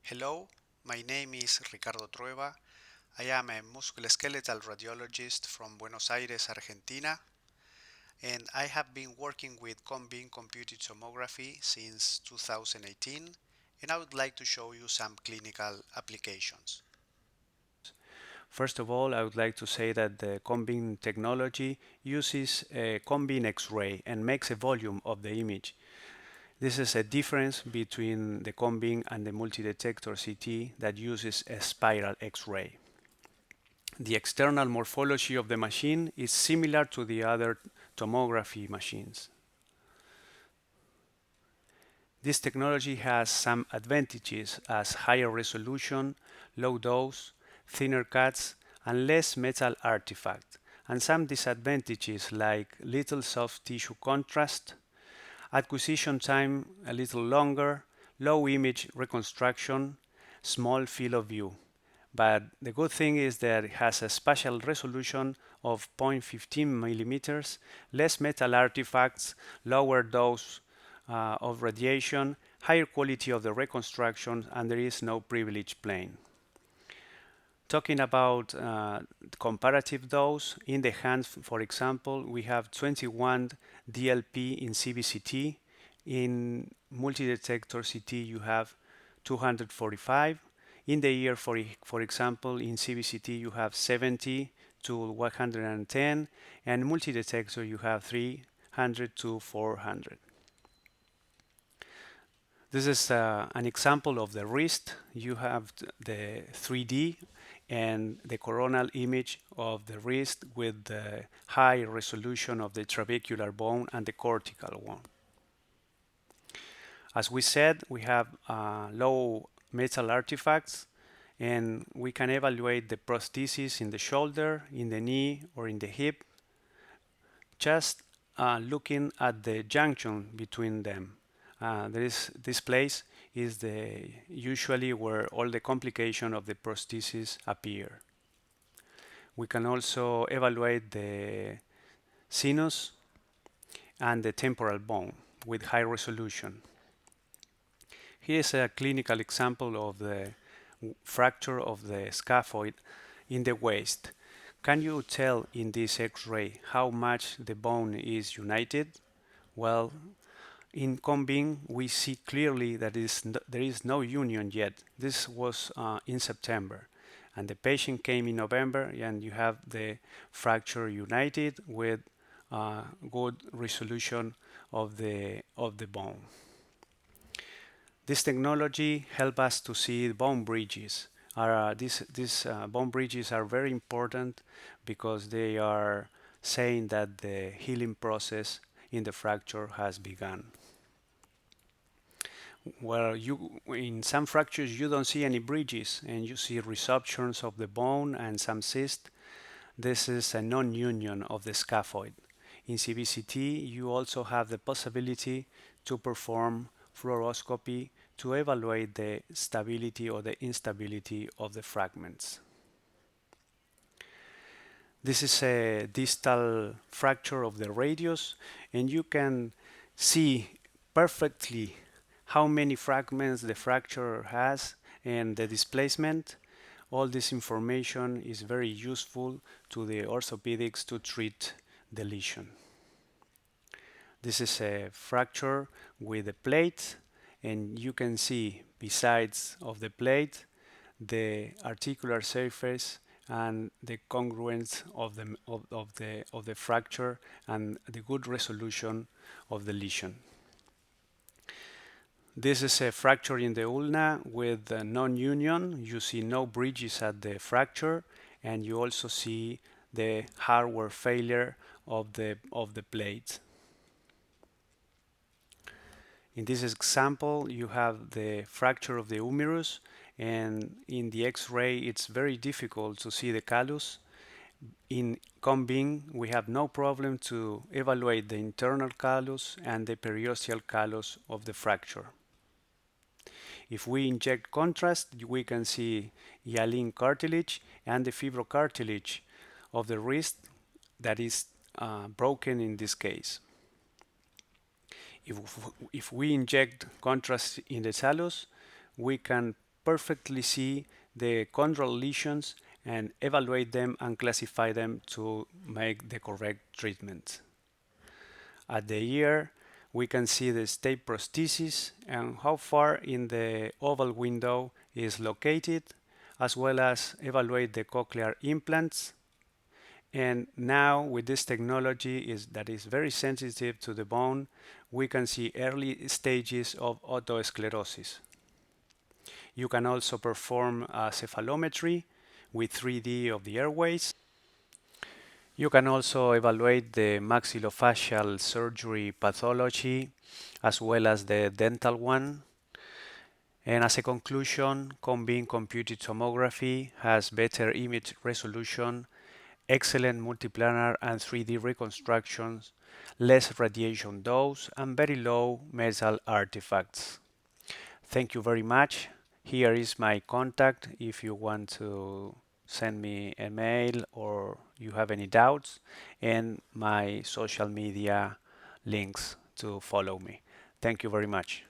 Hello, my name is Ricardo Trueba. I am a musculoskeletal radiologist from Buenos Aires, Argentina, and I have been working with Combin computed tomography since 2018, and I would like to show you some clinical applications. First of all, I would like to say that the Combin technology uses a Combin X-ray and makes a volume of the image. This is a difference between the Combin and the multi-detector CT that uses a spiral X-ray. The external morphology of the machine is similar to the other tomography machines. This technology has some advantages as higher resolution, low dose, thinner cuts, and less metal artifact, and some disadvantages like little soft tissue contrast, acquisition time a little longer, low image reconstruction, small field of view. But the good thing is that it has a spatial resolution of 0.15 millimeters, less metal artifacts, lower dose of radiation, higher quality of the reconstruction, and there is no privilege plane. Talking about comparative dose, in the hands, for example, we have 21 DLP in CBCT. In multi-detector CT, you have 245. In the ear, for example, in CBCT, you have 70 to 110, and multi-detector, you have 300 to 400. This is an example of the wrist. You have the 3D and the coronal image of the wrist with the high resolution of the trabecular bone and the cortical one. As we said, we have low metal artifacts, and we can evaluate the prosthesis in the shoulder, in the knee, or in the hip, just looking at the junction between them. This place is usually where all the complications of the prosthesis appear. We can also evaluate the sinus and the temporal bone with high resolution. Here is a clinical example of the fracture of the scaphoid in the waist. Can you tell in this X-ray how much the bone is united? Well, in Combin, we see clearly that there is no union yet. This was in September, and the patient came in November, and you have the fracture united with good resolution of the bone. This technology helps us to see bone bridges. These bone bridges are very important because they are saying that the healing process in the fracture has begun. Where in some fractures you don't see any bridges and you see resorptions of the bone and some cyst. This is a non-union of the scaphoid. In CBCT, you also have the possibility to perform fluoroscopy to evaluate the stability or the instability of the fragments. This is a distal fracture of the radius, and you can see perfectly how many fragments the fracture has and the displacement. All this information is very useful to the orthopedics to treat the lesion. This is a fracture with a plate, and you can see besides of the plate the articular surface and the congruence of the fracture and the good resolution of the lesion. This is a fracture in the ulna with non-union. You see no bridges at the fracture, and you also see the hardware failure of the plate. In this example, you have the fracture of the humerus, and in the X-ray, it's very difficult to see the callus. In Combin, we have no problem to evaluate the internal callus and the periosteal callus of the fracture. If we inject contrast, we can see hyaline cartilage and the fibrocartilage of the wrist that is broken in this case. If we inject contrast in the talus, we can perfectly see the chondral lesions and evaluate them and classify them to make the correct treatment. At the ear, we can see the state prosthesis and how far in the oval window is located, as well as evaluate the cochlear implants. And now with this technology that is very sensitive to the bone, we can see early stages of otosclerosis. You can also perform a cephalometry with 3D of the airways. You can also evaluate the maxillofacial surgery pathology as well as the dental one. And as a conclusion, combined computed tomography has better image resolution, excellent multiplanar and 3D reconstructions, less radiation dose, and very low metal artifacts. Thank you very much. Here is my contact if you want to send me a mail or you have any doubts, and my social media links to follow me. Thank you very much.